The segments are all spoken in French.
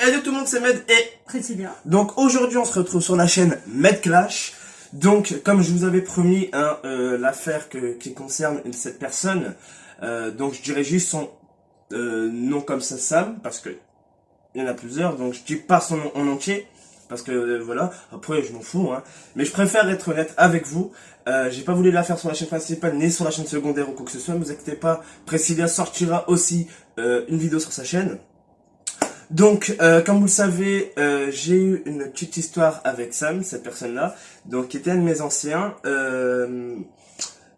Hello tout le monde, c'est Med et Priscilla. donc aujourd'hui on se retrouve sur la chaîne Med Clash. Donc comme je vous avais promis l'affaire qui concerne cette personne, donc je dirais juste son nom comme ça, Sam, parce que il y en a plusieurs, donc je dis pas son nom en entier, parce que voilà, après je m'en fous, hein. Mais je préfère être honnête avec vous. J'ai pas voulu la faire sur la chaîne principale ni sur la chaîne secondaire ou quoi que ce soit, ne vous inquiétez pas, Priscilla sortira aussi une vidéo sur sa chaîne. Donc, comme vous le savez, j'ai eu une petite histoire avec Sam, cette personne-là, donc qui était un de mes anciens. Je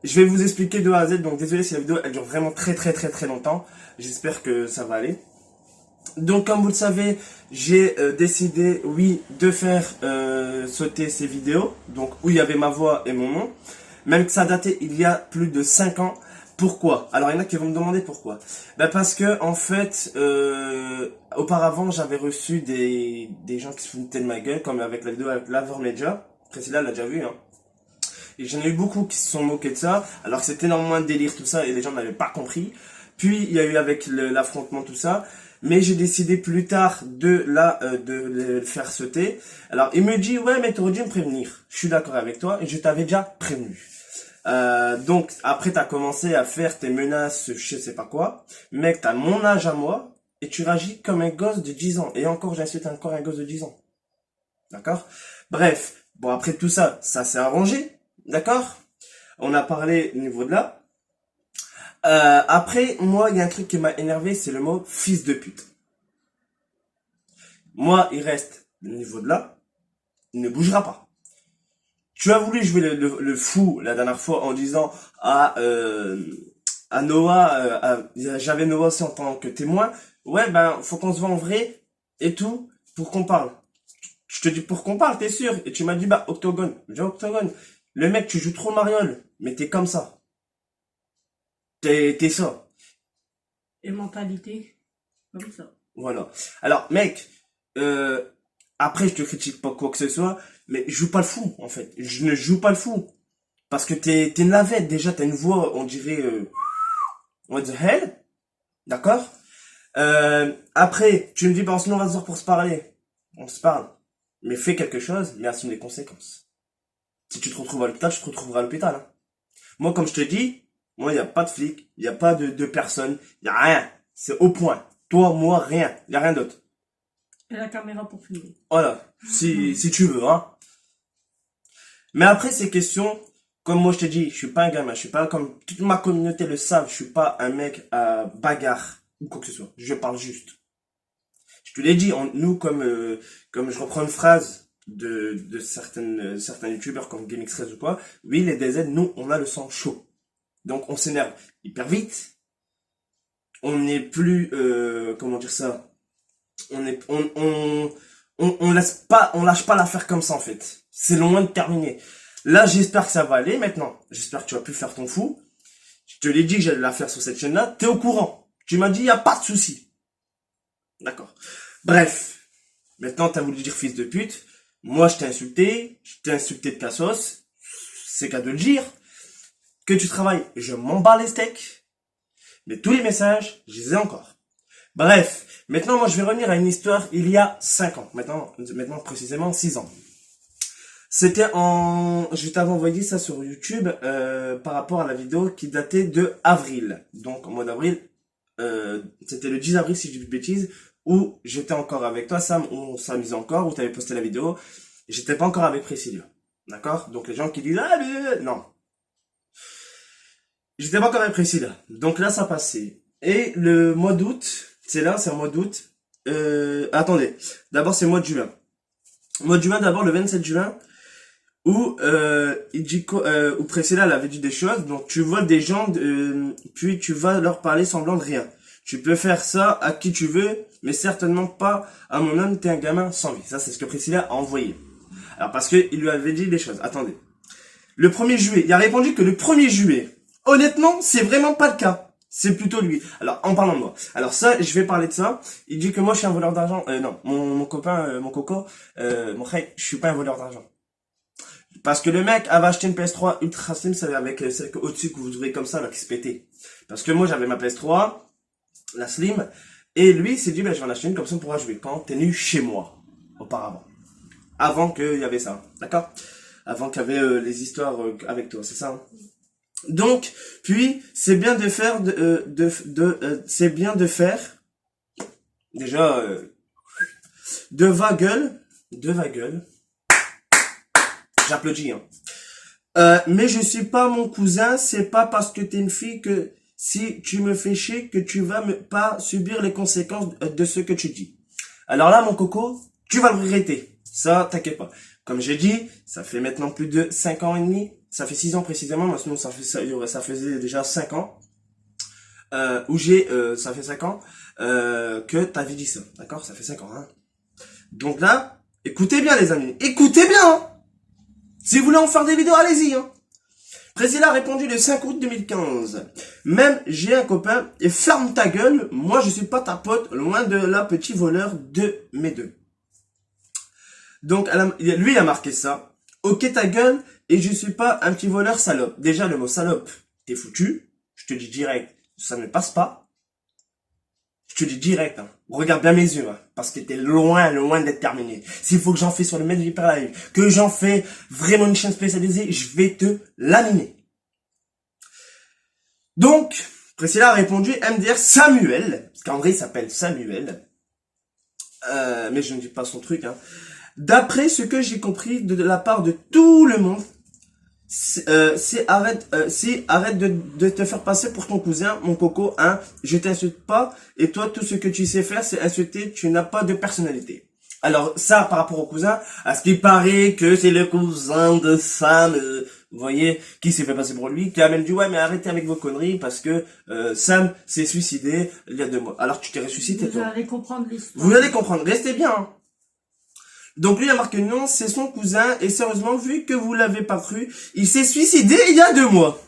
vais vous expliquer de A à Z, donc désolé si la vidéo elle dure vraiment très longtemps. J'espère que ça va aller. Donc, comme vous le savez, j'ai décidé, oui, de faire sauter ces vidéos, donc où il y avait ma voix et mon nom, même que ça datait il y a plus de 5 ans. Pourquoi? Alors il y en a qui vont me demander pourquoi. Ben parce que en fait, auparavant j'avais reçu des gens qui se foutaient de ma gueule, comme avec la vidéo avec Lover Media. Priscilla l'a déjà vu, hein. Et j'en ai eu beaucoup qui se sont moqués de ça, alors que c'était énormément de délire tout ça et les gens n'avaient pas compris. Puis il y a eu avec l'affrontement tout ça, mais j'ai décidé plus tard de le faire sauter. Alors il me dit ouais mais t'aurais dû me prévenir. Je suis d'accord avec toi et je t'avais déjà prévenu. Donc après t'as commencé à faire tes menaces, je sais pas quoi. Mec, t'as mon âge à moi et tu réagis comme un gosse de 10 ans. Et encore, j'insulte encore un gosse de 10 ans. D'accord? Bref, bon après tout ça, ça s'est arrangé. D'accord? On a parlé au niveau de là. Après, moi, il y a un truc qui m'a énervé, c'est le mot fils de pute. Moi, il reste au niveau de là, il ne bougera pas. Tu as voulu jouer le fou la dernière fois en disant à Noah, j'avais Noah aussi en tant que témoin. Ouais, ben, faut qu'on se voit en vrai et tout pour qu'on parle. Je te dis pour qu'on parle, t'es sûr? Et tu m'as dit, bah, Octogone. J'ai dit, Octogone. Le mec, tu joues trop mariole, mais t'es comme ça. T'es ça. Et mentalité, comme ça. Voilà. Alors, mec, après, je te critique pas quoi que ce soit, mais je joue pas le fou, en fait. Je ne joue pas le fou. Parce que t'es une lavette, déjà, t'as une voix, on dirait, what the hell? D'accord? Après, tu me dis, bah, sinon, on va se voir pour se parler. On se parle. Mais fais quelque chose, mais assume les conséquences. Si tu te retrouves à l'hôpital, tu te retrouveras à l'hôpital, hein. Moi, comme je te dis, moi, il n'y a pas de flic, il n'y a pas de personne, il n'y a rien. C'est au point. Toi, moi, rien. Il n'y a rien d'autre. Et la caméra pour filmer. Voilà. Si tu veux, hein. Mais après, ces questions, comme moi, je te dis, je suis pas un gamin, je suis pas comme toute ma communauté le savent, je suis pas un mec à bagarre ou quoi que ce soit. Je parle juste. Je te l'ai dit, nous, comme je reprends une phrase de certains youtubeurs comme GameX13 ou quoi, oui, les DZ, nous, on a le sang chaud. Donc, on s'énerve hyper vite. On n'est plus, comment dire ça? On lâche pas l'affaire comme ça, en fait. C'est loin de terminer. Là, j'espère que ça va aller maintenant. J'espère que tu vas plus faire ton fou. Je te l'ai dit que j'allais la faire sur cette chaîne-là. T'es au courant. Tu m'as dit, y a pas de souci. D'accord. Bref. Maintenant, t'as voulu dire fils de pute. Moi, je t'ai insulté de cassos. C'est qu'à de le dire. Que tu travailles, je m'en bats les steaks. Mais tous les messages, je les ai encore. Bref. Maintenant, moi, je vais revenir à une histoire il y a 5 ans. Maintenant précisément 6 ans. C'était je t'avais envoyé ça sur YouTube par rapport à la vidéo qui datait de avril. Donc, au mois d'avril, c'était le 10 avril si je dis pas de bêtises, où j'étais encore avec toi, Sam, où on s'amusait encore, où tu avais posté la vidéo. Et j'étais pas encore avec Priscilla. D'accord? Donc, les gens qui disent, ah, non. J'étais pas encore avec Priscilla. Donc là, ça passait. Et le mois d'août, c'est un mois d'août. Attendez. D'abord, c'est le mois de juin. Mois de juin, d'abord, le 27 juin. Où il dit où Priscilla elle avait dit des choses, donc tu vois des gens puis tu vas leur parler semblant de rien. Tu peux faire ça à qui tu veux, mais certainement pas à mon homme, t'es un gamin sans vie. Ça c'est ce que Priscilla a envoyé. Alors parce que il lui avait dit des choses. Attendez. Le 1er juillet, il a répondu que le 1er juillet. Honnêtement, c'est vraiment pas le cas. C'est plutôt lui. Alors, en parlant de moi. Alors ça, je vais parler de ça. Il dit que moi je suis un voleur d'argent. Non, mon copain, mon coco, mon frère, je suis pas un voleur d'argent. Parce que le mec avait acheté une PS3 ultra slim, c'est avec celle au-dessus que vous ouvrez comme ça, là, qui se pétait. Parce que moi, j'avais ma PS3, la slim, Et lui, il s'est dit, ben, je vais en acheter une, comme ça on pourra jouer quand t'es venu chez moi, auparavant. Avant qu'il y avait ça, d'accord? Avant qu'il y avait les histoires avec toi, c'est ça, hein? Donc, puis, c'est bien de faire, c'est bien de faire, déjà, de va gueule, j'applaudis, hein. Mais je suis pas mon cousin, c'est pas parce que t'es une fille que si tu me fais chier que tu vas pas subir les conséquences de ce que tu dis. Alors là, mon coco, tu vas le regretter. Ça, t'inquiète pas. Comme j'ai dit, ça fait maintenant plus de 5 ans et demi. Ça fait 6 ans précisément. Moi, sinon, ça faisait déjà 5 ans. Ça fait 5 ans, que t'avais dit ça. D'accord? Ça fait 5 ans, hein. Donc là, écoutez bien, les amis. Écoutez bien, hein. Si vous voulez en faire des vidéos, allez-y, hein. Président a répondu le 5 août 2015. Même j'ai un copain et ferme ta gueule, moi je suis pas ta pote, loin de là, petit voleur de mes deux. Donc lui il a marqué ça. Ok ta gueule et je suis pas un petit voleur salope. Déjà le mot salope, t'es foutu. Je te dis direct, ça ne passe pas. Je te dis direct, hein. Regarde bien mes yeux, hein, parce que t'es loin d'être terminé. S'il faut que j'en fais sur le Med Hyper Live, que j'en fais vraiment une chaîne spécialisée, je vais te laminer. Donc, Priscilla a répondu MDR Samuel, parce qu'en vrai il s'appelle Samuel, mais je ne dis pas son truc, hein. D'après ce que j'ai compris de la part de tout le monde, arrête de te faire passer pour ton cousin, mon coco, hein, je t'insulte pas, et toi, tout ce que tu sais faire, c'est insulter, tu n'as pas de personnalité. Alors, ça, par rapport au cousin, à ce qui paraît que c'est le cousin de Sam, vous voyez, qui s'est fait passer pour lui, qui a même dit, ouais, mais arrêtez avec vos conneries, parce que, Sam s'est suicidé il y a 2 mois. Alors, tu t'es ressuscité, toi. Vous allez comprendre l'histoire. Vous allez comprendre, restez bien, hein. Donc lui a marqué non, c'est son cousin, et sérieusement, vu que vous l'avez pas cru, il s'est suicidé il y a 2 mois.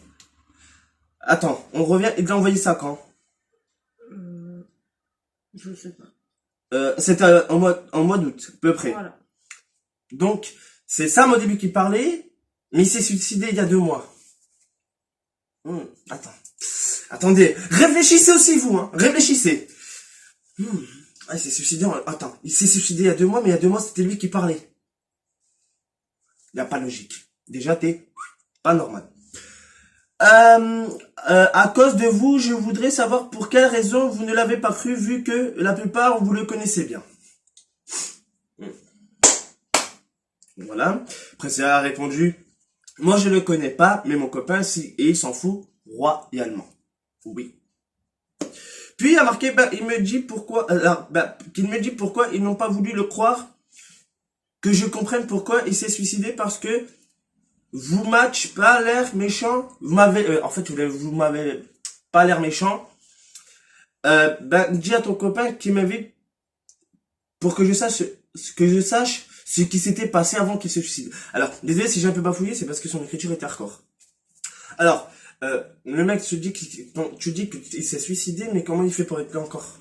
Attends, on revient, il a envoyé ça quand? Je sais pas. C'était en mois d'août, à peu près. Voilà. Donc, c'est Sam au début qui parlait, mais il s'est suicidé il y a 2 mois. Attendez, réfléchissez aussi vous, hein, réfléchissez. Ah, il s'est suicidé, attends, il s'est suicidé il y a 2 mois, mais il y a 2 mois, c'était lui qui parlait. Il n'y a pas de logique. Déjà, t'es pas normal. À cause de vous, je voudrais savoir pour quelle raison vous ne l'avez pas cru, vu que la plupart, vous le connaissez bien. Voilà. Priscilla a répondu, moi, je le connais pas, mais mon copain, si, et il s'en fout royalement. Oui. Puis il a marqué, il me dit pourquoi, qu'il me dit pourquoi ils n'ont pas voulu le croire, que je comprenne pourquoi il s'est suicidé, parce que vous match pas l'air méchant, vous m'avez, vous m'avez pas l'air méchant, dis à ton copain qu'il m'invite pour que je sache ce qui s'était passé avant qu'il se suicide. Alors, désolé si j'ai un peu bafouillé, c'est parce que son écriture était hardcore. Alors, le mec se dit tu dis qu'il s'est suicidé, mais comment il fait pour être là encore?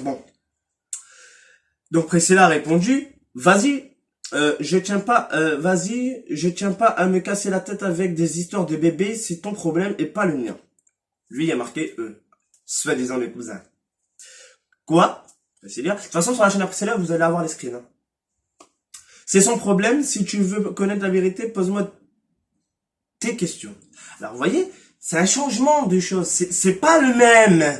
Bon. Donc Priscilla a répondu, vas-y, je tiens pas à me casser la tête avec des histoires de bébés, c'est ton problème et pas le mien. Lui, il a marqué soi-disant mes cousins. Quoi? Priscilla. De toute façon, sur la chaîne de Priscilla, vous allez avoir les screens, hein. C'est son problème. Si tu veux connaître la vérité, pose-moi tes questions. Alors, vous voyez, c'est un changement de choses. C'est pas le même.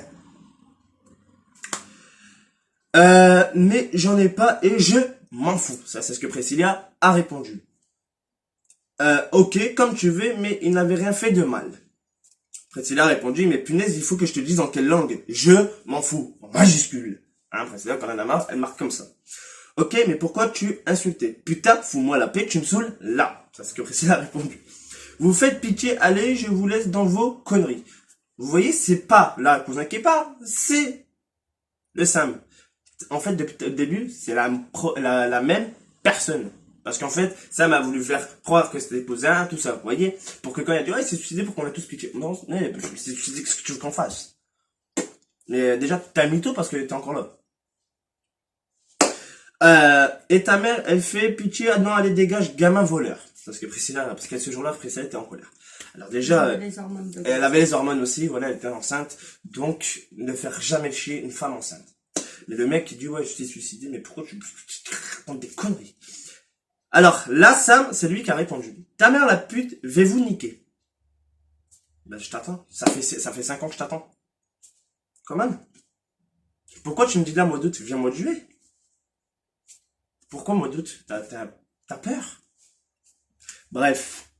Mais j'en ai pas et je m'en fous. Ça, c'est ce que Priscilla a répondu. Ok, comme tu veux, mais il n'avait rien fait de mal. Priscilla a répondu, mais punaise, il faut que je te dise en quelle langue. Je m'en fous. En majuscule. Hein, Priscilla, quand elle en a marre, elle marque comme ça. Ok, mais pourquoi tu insultais? Putain, fous-moi la paix, tu me saoules là. Ça, c'est ce que Priscilla a répondu. Vous faites pitié, allez, je vous laisse dans vos conneries. Vous voyez, c'est pas là, cousin qui parle, c'est le Sam. En fait, depuis le début, c'est la même personne. Parce qu'en fait, Sam a voulu faire croire que c'était cousin, tout ça, vous voyez? Pour que quand il a dit, ouais, il s'est suicidé pour qu'on ait tous pitié. Non, c'est suicidé, qu'est-ce que tu veux qu'on fasse? Mais déjà, t'es un mytho parce que t'es encore là. Et ta mère, elle fait pitié, ah non, allez, dégage, gamin voleur. Parce que ce jour-là, Priscilla était en colère. Alors Elle déjà, avait les hormones de elle avait les hormones aussi, voilà, elle était enceinte. Donc, ne faire jamais chier une femme enceinte. Mais le mec qui dit, ouais, je t'ai suicidé, mais pourquoi tu racontes des conneries? Alors, là, Sam, c'est lui qui a répondu. Ta mère la pute, vais-vous niquer? Ben, je t'attends. Ça fait 5 ans que je t'attends. Quand même. Pourquoi tu me dis là, mois d'août? Viens mois de juillet. Pourquoi mois d'août? T'as peur? Bref.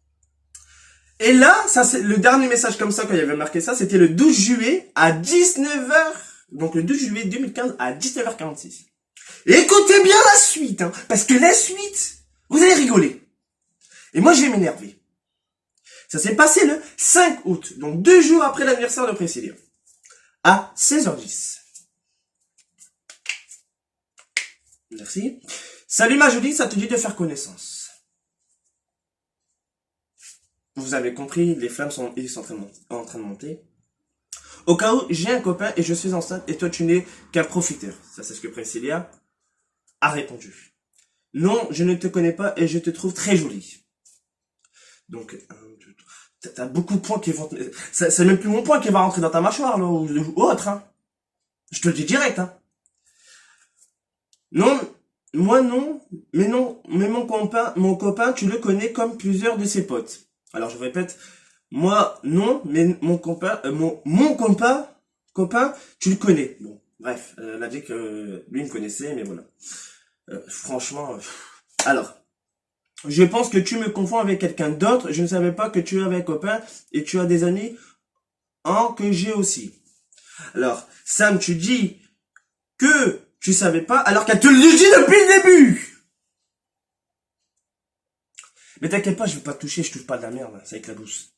Et là, ça c'est le dernier message comme ça quand il y avait marqué ça, c'était le 12 juillet à 19h. Donc le 12 juillet 2015 à 19h46. Écoutez bien la suite, hein, parce que la suite, vous allez rigoler. Et moi je vais m'énerver. Ça s'est passé le 5 août, donc 2 jours après l'anniversaire de Priscilla. À 16h10. Merci. Salut ma jolie, ça te dit de faire connaissance. Vous avez compris, les flammes sont en train de monter. Au cas où, j'ai un copain et je suis enceinte et toi tu n'es qu'un profiteur. Ça c'est ce que Priscilla a répondu. Non, je ne te connais pas et je te trouve très jolie. Donc, t'as beaucoup de points qui vont... C'est même plus mon point qui va rentrer dans ta mâchoire, là, ou autre, hein. Je te le dis direct, hein. Non, moi non, mais mon copain, tu le connais comme plusieurs de ses potes. Alors je répète, moi non, mais mon copain, copain, tu le connais. Bon, bref, elle a dit que lui il me connaissait, mais voilà. Franchement, alors, je pense que tu me confonds avec quelqu'un d'autre. Je ne savais pas que tu avais un copain et tu as des amis que j'ai aussi. Alors, Sam, tu dis que tu savais pas, alors qu'elle te le dit depuis le début. Mais t'inquiète pas, je vais pas te toucher, je touche pas de la merde, c'est avec la douce.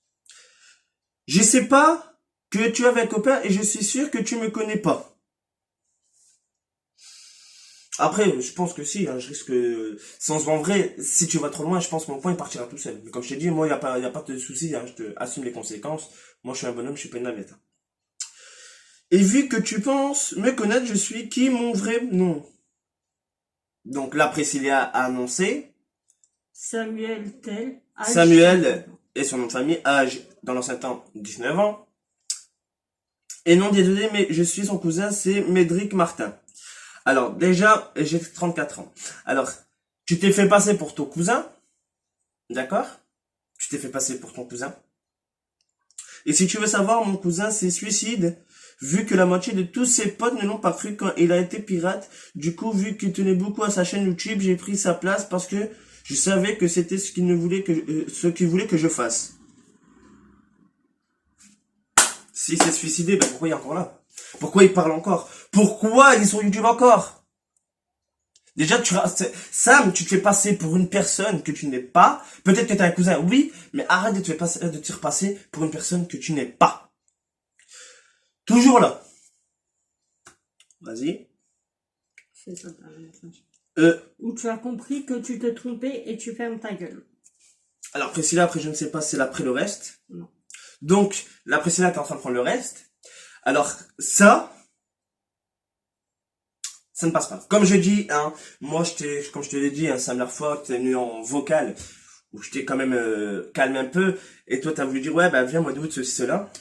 Je sais pas que tu avais un copain et je suis sûr que tu me connais pas. Après, je pense que si, hein, je risque, sans en vrai, si tu vas trop loin, je pense que mon point il partira tout seul. Mais comme je t'ai dit, moi, y a pas de souci, hein, je te assume les conséquences. Moi, je suis un bonhomme, je suis pas une navette. Hein. Et vu que tu penses me connaître, je suis qui mon vrai nom? Donc là, Priscilla a annoncé. Samuel Tel. Samuel et son nom de famille, âge dans l'ancien temps 19 ans. Et non, désolé, mais je suis son cousin, c'est Médric Martin. Alors déjà, j'ai 34 ans. Alors, tu t'es fait passer pour ton cousin, d'accord? Tu t'es fait passer pour ton cousin. Et si tu veux savoir, mon cousin s'est suicide, vu que la moitié de tous ses potes ne l'ont pas cru quand il a été pirate. Du coup, vu qu'il tenait beaucoup à sa chaîne YouTube, j'ai pris sa place parce que je savais que c'était ce qu'il voulait que je fasse. Si c'est suicidé, ben pourquoi il est encore là? Pourquoi il parle encore? Pourquoi il est sur YouTube encore? Déjà, Sam, tu te fais passer pour une personne que tu n'es pas. Peut-être que t'as un cousin, oui, mais arrête de te faire passer pour une personne que tu n'es pas. Toujours là. Vas-y. C'est ça, où tu as compris que tu te trompais et tu fermes ta gueule. Alors, Priscilla, après, je ne sais pas, c'est l'après le reste. Non. Donc, la Priscilla, t'es en train de prendre le reste. Alors, ça ne passe pas. Comme je dis, hein, moi, comme je te l'ai dit, hein, la dernière fois, tu es venu en vocal, où je t'ai quand même calmé un peu, et toi, t'as voulu dire, ouais, bah, viens, mois d'août, ceci, cela.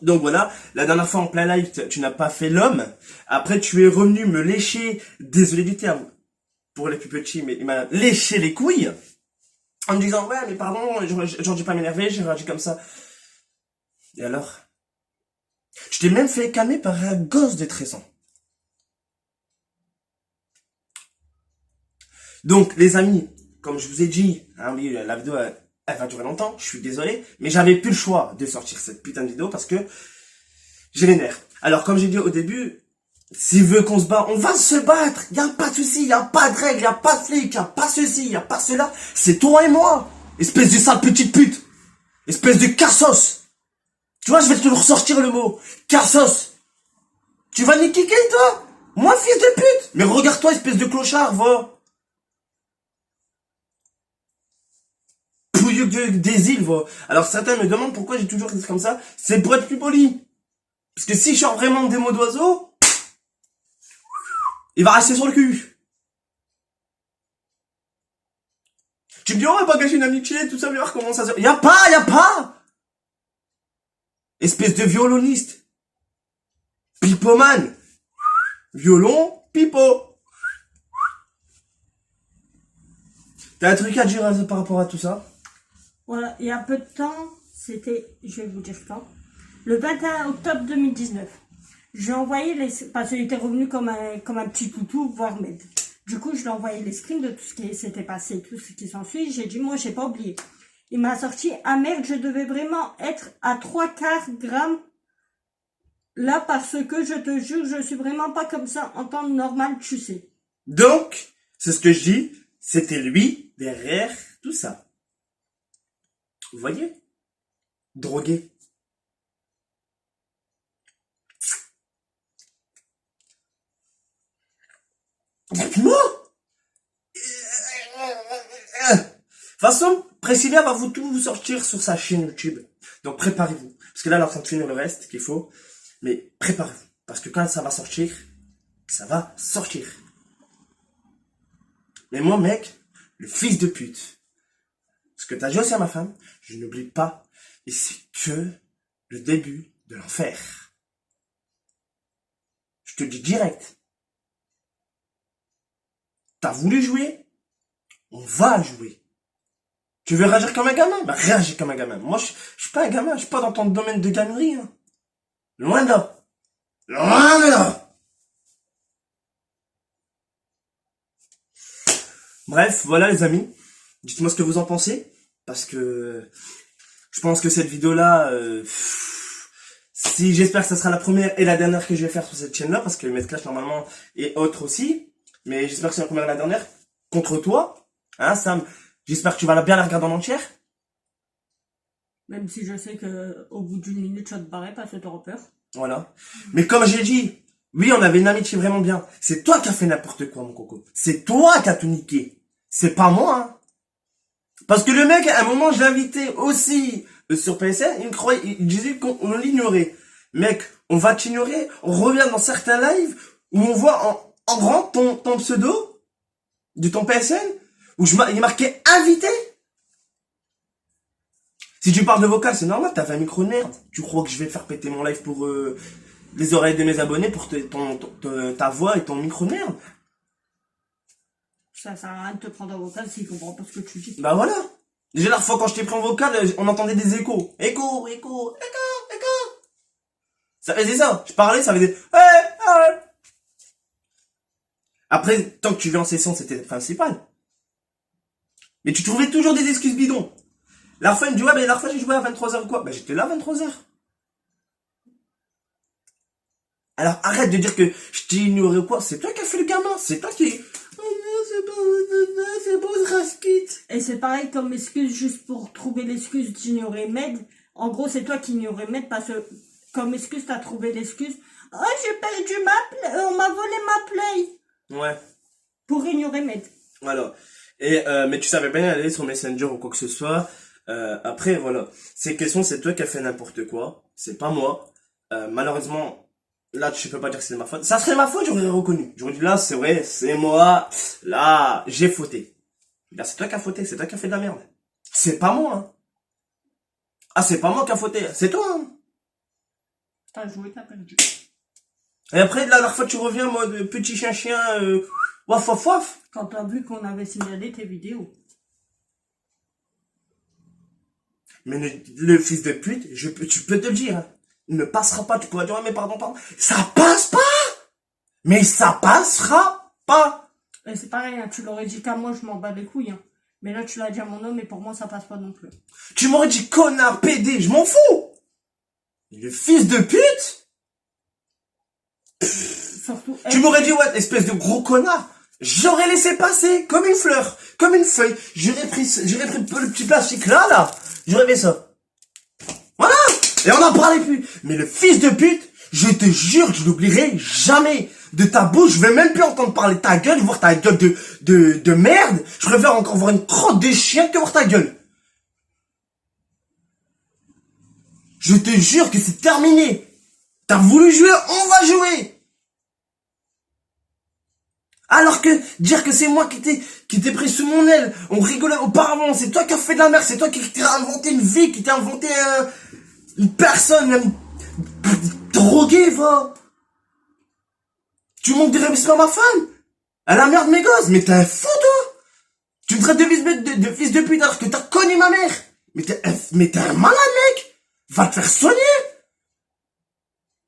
Donc voilà, la dernière fois en plein live, tu n'as pas fait l'homme. Après, tu es revenu me lécher, désolé du terme, pour les plus petits, mais il m'a léché les couilles, en me disant, ouais, mais pardon, j'aurais dû pas m'énerver, j'ai réagi comme ça. Et alors? Je t'ai même fait calmer par un gosse de 13 ans. Donc, les amis, comme je vous ai dit, hein, oui, la vidéo, elle va durer longtemps, je suis désolé, mais j'avais plus le choix de sortir cette putain de vidéo parce que j'ai les nerfs. Alors, comme j'ai dit au début, s'il veut qu'on se bat, on va se battre. Y a pas de souci, y a pas de règles, y a pas de flics, y a pas ceci, y a pas cela. C'est toi et moi, espèce de sale petite pute, espèce de cassos. Tu vois, je vais te ressortir le mot, cassos. Tu vas niquer toi? Moi, fils de pute. Mais regarde-toi, espèce de clochard, va. Des îles, va. Alors certains me demandent pourquoi j'ai toujours été comme ça. C'est pour être plus poli. Parce que si je sors vraiment des mots d'oiseau, il va rester sur le cul. Tu me dis, on va pas gâcher une amitié, tout ça, voir comment ça se... Y'a pas! Espèce de violoniste. Pipoman. Violon, pipo. T'as un truc à dire par rapport à tout ça? Voilà, il y a peu de temps, c'était, je vais vous dire quand, le 21 octobre 2019. J'ai envoyé parce qu'il était revenu comme un petit toutou, voire Med. Du coup, je lui ai envoyé les screens de tout ce qui s'était passé, tout ce qui s'ensuit. J'ai dit, moi, j'ai pas oublié. Il m'a sorti, ah merde, je devais vraiment être à 3/4 g là parce que je te jure, je suis vraiment pas comme ça en temps normal, tu sais. Donc, c'est ce que je dis, c'était lui derrière tout ça. Vous voyez? Drogué. Moi? De toute façon, Priscilla va tout vous sortir sur sa chaîne YouTube. Donc préparez-vous. Parce que là, elle est en train de finir le reste qu'il faut. Mais préparez-vous. Parce que quand ça va sortir, ça va sortir. Mais moi, mec, le fils de pute, ce que t'as dit aussi à ma femme, je n'oublie pas. Et c'est que le début de l'enfer. Je te dis direct. T'as voulu jouer? On va jouer. Tu veux réagir comme un gamin? Bah réagis comme un gamin. Moi, je suis pas un gamin, je suis pas dans ton domaine de gaminerie. Hein. Loin de là. Loin de là. Bref, voilà les amis. Dites-moi ce que vous en pensez. Parce que je pense que cette vidéo-là, si j'espère que ça sera la première et la dernière que je vais faire sur cette chaîne-là, parce que Medclash normalement et autres aussi. Mais j'espère que c'est la première et la dernière. Contre toi. Hein, Sam? J'espère que tu vas bien la regarder en entière. Même si je sais que au bout d'une minute, tu vas te barrer parce que t'auras peur. Voilà. Mais comme j'ai dit, oui, on avait une amitié vraiment bien. C'est toi qui as fait n'importe quoi, mon coco. C'est toi qui as tout niqué. C'est pas moi, hein. Parce que le mec, à un moment, je l'ai invité aussi sur PSN, il disait qu'on l'ignorait. Mec, on va t'ignorer, on revient dans certains lives où on voit en grand ton pseudo de ton PSN, où il est marqué invité. Si tu parles de vocal, c'est normal, t'as fait un micro de merde. Tu crois que je vais faire péter mon live pour les oreilles de mes abonnés pour ta voix et ton micro de merde? Ça sert à rien de te prendre en vocal s'il comprend pas ce que tu dis. Bah voilà. Déjà la fois quand je t'ai pris en vocal, on entendait des échos. Écho. Ça faisait ça. Je parlais, ça faisait... Après, tant que tu viens en session, c'était le principal. Mais tu trouvais toujours des excuses bidons. La fois, il me dit, ouais, mais la fois, j'ai joué à 23h ou quoi? Bah, j'étais là à 23h. Alors, arrête de dire que je t'ai ignoré ou quoi. C'est toi qui as fait le gamin. C'est toi qui... Oh non, c'est beau, ce rasquit. Et c'est pareil comme excuse, juste pour trouver l'excuse d'ignorer Med. En gros, c'est toi qui ignorais Med parce que, comme excuse, t'as trouvé l'excuse. Oh, j'ai perdu ma play, on m'a volé ma play. Ouais. Pour ignorer Med. Voilà. Et, mais tu savais pas aller sur Messenger ou quoi que ce soit. Après, voilà. Ces questions, c'est toi qui as fait n'importe quoi. C'est pas moi. Malheureusement, là, tu peux pas dire que c'est ma faute. Ça serait ma faute, j'aurais reconnu. J'aurais dit là, c'est vrai, c'est moi. Là, j'ai fauté. Là, c'est toi qui as fauté, c'est toi qui as fait de la merde. C'est pas moi, hein. Ah, c'est pas moi qui a fauté, c'est toi, hein. T'as joué, t'as perdu. Et après, la dernière fois, tu reviens en mode petit chien, waf, waf, waf. Quand t'as vu qu'on avait signalé tes vidéos. Mais le fils de pute, tu peux te le dire, hein. Il ne passera pas, tu pourras dire, mais pardon. Ça passe pas! Mais ça passera pas! Et c'est pareil, hein, tu l'aurais dit qu'à moi, je m'en bats les couilles, hein. Mais là, tu l'as dit à mon homme et pour moi, ça passe pas non plus. Tu m'aurais dit connard, pédé, je m'en fous! Mais le fils de pute! Surtout, Tu m'aurais dit, ouais, espèce de gros connard! J'aurais laissé passer, comme une fleur, comme une feuille. J'aurais pris le petit plastique là. J'aurais fait ça. Voilà! Et on n'en parlait plus. Mais le fils de pute, je te jure, je l'oublierai jamais. De ta bouche, je vais même plus entendre parler de ta gueule, voir ta gueule de merde. Je préfère encore voir une crotte de chien que voir ta gueule. Je te jure que c'est terminé. T'as voulu jouer, on va jouer. Alors que dire que c'est moi qui t'ai qui t'es pris sous mon aile. On rigolait auparavant. C'est toi qui as fait de la merde. C'est toi qui t'as inventé une vie, qui t'as inventé une personne, même droguée, va. Tu manques de respect à ma femme. À la merde, mes gosses. Mais t'es un fou, toi. Tu me traites de fils de pute alors que t'as connu ma mère. Mais t'es un malade, mec. Va te faire soigner.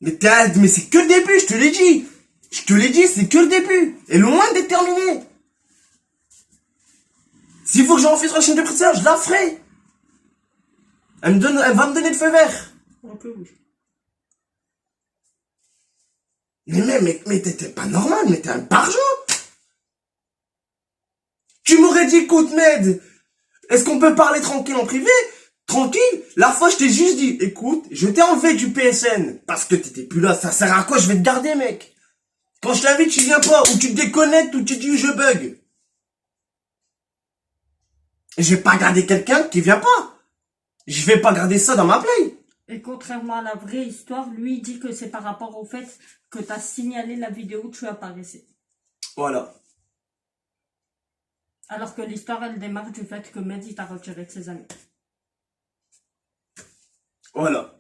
Mais c'est que le début, je te l'ai dit. Je te l'ai dit, c'est que le début. Et loin d'être terminé. S'il faut que j'enregistre la chaîne de précédent, je la ferai. Elle va me donner le feu vert. Ok, oui. Mais t'es pas normal, mais t'es un barjot. Tu m'aurais dit, écoute, Med, est-ce qu'on peut parler tranquille en privé? Tranquille. La fois, je t'ai juste dit, écoute, je t'ai enlevé du PSN parce que t'étais plus là. Ça sert à quoi? Je vais te garder, mec. Quand je t'invite, tu viens pas, ou tu te déconnectes, ou tu dis je bug. Et je vais pas garder quelqu'un qui vient pas. Je vais pas garder ça dans ma play. Et contrairement à la vraie histoire, lui il dit que c'est par rapport au fait que tu as signalé la vidéo où tu apparaissais. Voilà. Alors que l'histoire elle démarre du fait que Mehdi t'a retiré de ses amis. Voilà.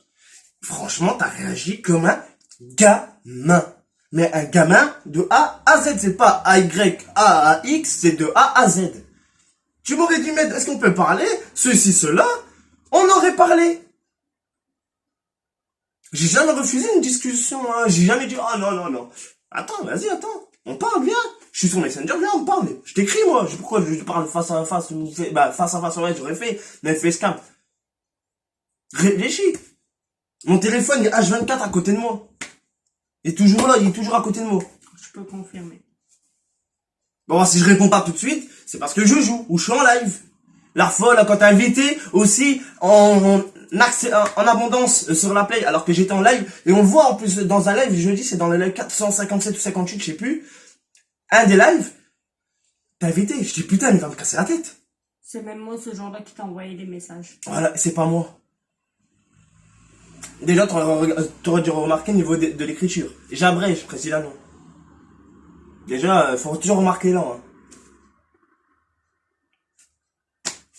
Franchement, t'as réagi comme un gamin. Mais un gamin de A à Z. C'est pas A-Y, A à X, c'est de A à Z. Tu m'aurais dit, mais est-ce qu'on peut parler? Ceci, cela. On aurait parlé. J'ai jamais refusé une discussion, hein. J'ai jamais dit, ah non, non, non. Attends, vas-y, attends. On parle, viens. Je suis sur Messenger, viens, on parle. Je t'écris, moi. Pourquoi je parle face à face? Face à face, ouais, j'aurais fait. Mais facecam. Réfléchis. Mon téléphone est H24 à côté de moi. Il est toujours là, il est toujours à côté de moi. Je peux confirmer. Bon, si je réponds pas tout de suite, c'est parce que je joue, ou je suis en live. La folle, quand t'as invité, aussi, en abondance sur la play, alors que j'étais en live, et on le voit en plus dans un live, jeudi, c'est dans le live 457 ou 58, je sais plus, un des lives, t'as invité, je dis putain, il va me casser la tête. C'est même moi ce genre-là qui t'a envoyé les messages. Voilà, c'est pas moi. Déjà, t'aurais dû remarquer au niveau de l'écriture. J'abrège, précisément. Déjà, faut toujours remarquer là, hein.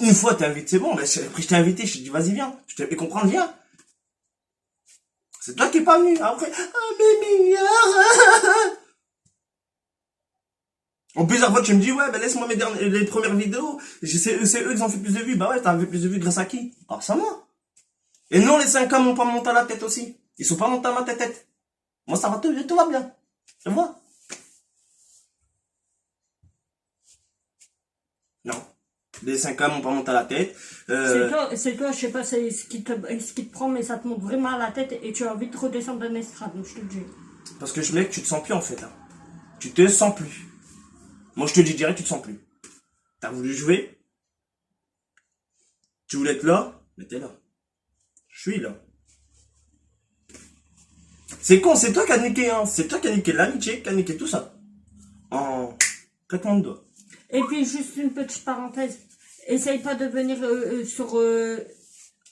Une fois t'es invité, c'est bon, mais après je t'ai invité, je t'ai dit vas-y viens, je t'ai fait comprendre, viens. C'est toi qui es pas venu, après, ah mais milliard. En plus, après tu me dis, ouais, ben laisse-moi les premières vidéos, c'est eux qui ont fait plus de vues, bah ouais, t'as fait plus de vues grâce à qui? Alors ça moi. Et non, les 5 ans m'ont pas monté à la tête aussi. Ils sont pas montés à ma tête. Moi ça va, tout va bien. Tu vois? Non. Les 5 ans m'ont pas monté à la tête. C'est toi, je sais pas ce qui te prend, mais ça te monte vraiment à la tête et tu as envie de redescendre d'un estrade, je te le dis. Parce que je mec, tu te sens plus en fait là. Tu te sens plus. Moi je te dis direct, tu te sens plus. T'as voulu jouer. Tu voulais être là, mais t'es là. Je suis là. C'est con, c'est toi qui as niqué, hein. C'est toi qui as niqué l'amitié, qui a niqué tout ça. En claquement de doigts. Et puis juste une petite parenthèse. Essaye pas de venir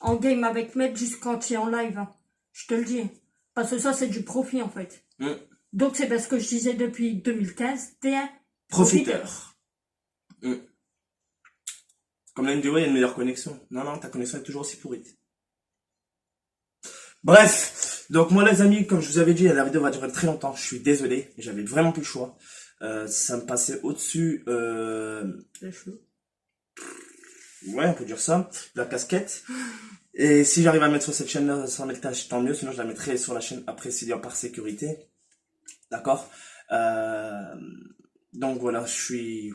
en game avec Med juste quand tu es en live. Hein. Je te le dis. Parce que ça, c'est du profit, en fait. Donc, c'est parce que je disais depuis 2015, t'es un profiteur. Comme l'un dit, ouais, il y a une meilleure connexion. Non, non, ta connexion est toujours aussi pourrite. Bref. Donc, moi, les amis, comme je vous avais dit, la vidéo va durer très longtemps. Je suis désolé. J'avais vraiment plus le choix. Ça me passait au-dessus, Les cheveux. Ouais, on peut dire ça. La casquette. Et si j'arrive à mettre sur cette chaîne-là, sans mettre tâche, tant mieux. Sinon, je la mettrai sur la chaîne après, c'est par sécurité. D'accord? Donc voilà, je suis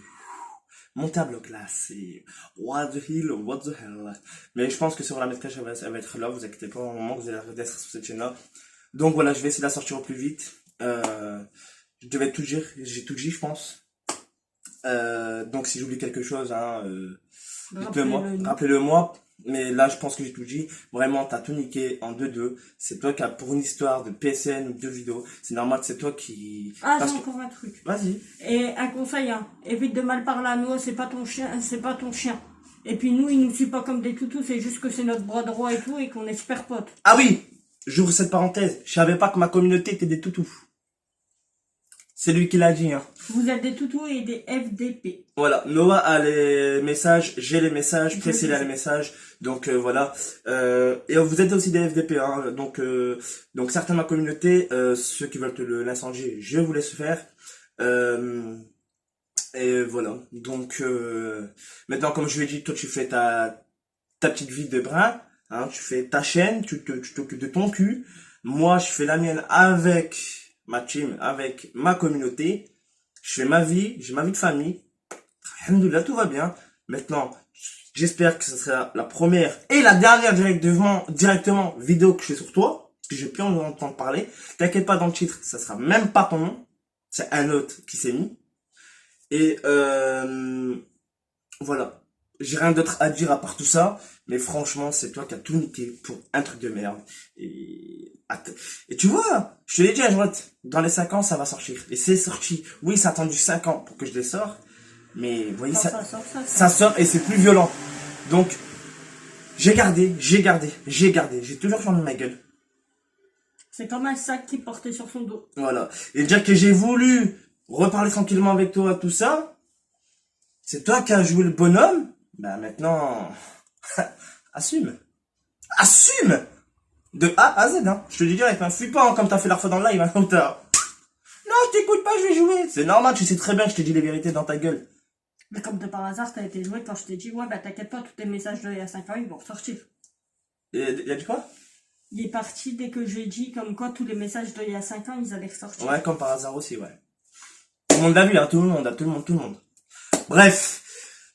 monté à bloc là. C'est what the hell. Mais je pense que sur la mettre cache, elle va être là. Vous inquiétez pas, au moment que vous allez d'être sur cette chaîne-là. Donc voilà, je vais essayer de la sortir au plus vite. Je devais tout dire. J'ai tout dit, je pense. Donc si j'oublie quelque chose, hein, rappelez-le moi. Mais là, je pense que j'ai tout dit. Vraiment, t'as tout niqué en 2-2. C'est toi qui as, pour une histoire de PSN ou de vidéos, c'est normal que c'est toi qui... Ah, j'ai encore un truc. Vas-y. Et un conseil, hein. Évite de mal parler à nous, c'est pas ton chien, c'est pas ton chien. Et puis nous, il nous suit pas comme des toutous, c'est juste que c'est notre bras droit et tout, et qu'on est super potes. Ah oui, j'ouvre cette parenthèse. Je savais pas que ma communauté était des toutous. C'est lui qui l'a dit, hein. Vous êtes des toutous et des FDP. Voilà, Noah a les messages, j'ai les messages, Je Priscilla a les messages, donc voilà. Et vous êtes aussi des FDP, hein. Donc certains de ma communauté, ceux qui veulent l'incendier, je vous laisse faire. Et voilà. Donc maintenant, comme je l'ai dit, toi tu fais ta petite vie de brin, hein, tu fais ta chaîne, tu t'occupes de ton cul. Moi, je fais la mienne avec ma team, avec ma communauté. Je fais ma vie, j'ai ma vie de famille. Alhamdoulilah, tout va bien. Maintenant, j'espère que ce sera la première et la dernière directement vidéo que je fais sur toi, parce que j'ai plus envie d'entendre parler. T'inquiète pas, dans le titre, ça sera même pas ton nom. C'est un autre qui s'est mis. Et voilà. J'ai rien d'autre à dire à part tout ça, mais franchement, c'est toi qui as tout niqué pour un truc de merde. Et tu vois, je te l'ai dit à droite, dans les 5 ans, ça va sortir. Et c'est sorti. Oui, ça a attendu 5 ans pour que je les sorte, mais vous voyez, ça sort et c'est plus violent. Donc, j'ai toujours fermé ma gueule. C'est comme un sac qui portait sur son dos. Voilà. Et dire que j'ai voulu reparler tranquillement avec toi, tout ça, c'est toi qui as joué le bonhomme. Ben maintenant, assume. Assume. De A à Z, hein. Je te dis direct, hein. Fuis pas, hein, comme t'as fait la fois dans le live, hein. Non, je t'écoute pas, je vais jouer. C'est normal, tu sais très bien que je t'ai dit les vérités dans ta gueule. Mais comme de par hasard, t'as été joué quand je t'ai dit, ouais, bah t'inquiète pas, tous tes messages d'il y a 5 ans, ils vont ressortir. Il a dit quoi? Il est parti dès que j'ai dit, comme quoi tous les messages d'il y a 5 ans, ils allaient ressortir. Ouais, comme par hasard aussi, ouais. Tout le monde l'a vu, hein, tout le monde. Bref.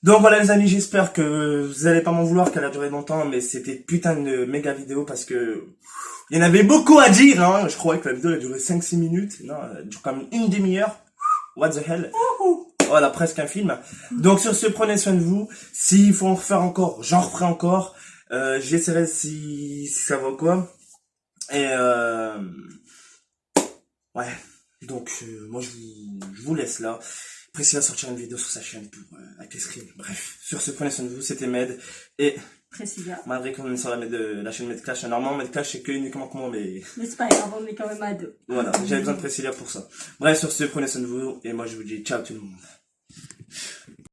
Donc voilà les amis, j'espère que vous allez pas m'en vouloir qu'elle a duré longtemps, mais c'était putain de méga vidéo parce que il y en avait beaucoup à dire, hein. Je croyais que la vidéo elle durait 5-6 minutes. Non, elle dure quand même une demi-heure. What the hell? Voilà, presque un film. Donc sur ce, prenez soin de vous. S'il faut en refaire encore, j'en referai encore. J'essaierai si ça va quoi. Et ouais. Donc moi je vous laisse là. Priscilla va sortir une vidéo sur sa chaîne pour avec les screens. Bref, sur ce, prenez soin de vous, c'était Med. Et Priscilla. malgré qu'on est sur la chaîne Medclash, normalement Medclash c'est que uniquement que moi, mais c'est pas grave, on est quand même à 2. voilà, j'avais besoin de Priscilla pour ça. Bref, sur ce, prenez soin de vous, et moi je vous dis ciao tout le monde.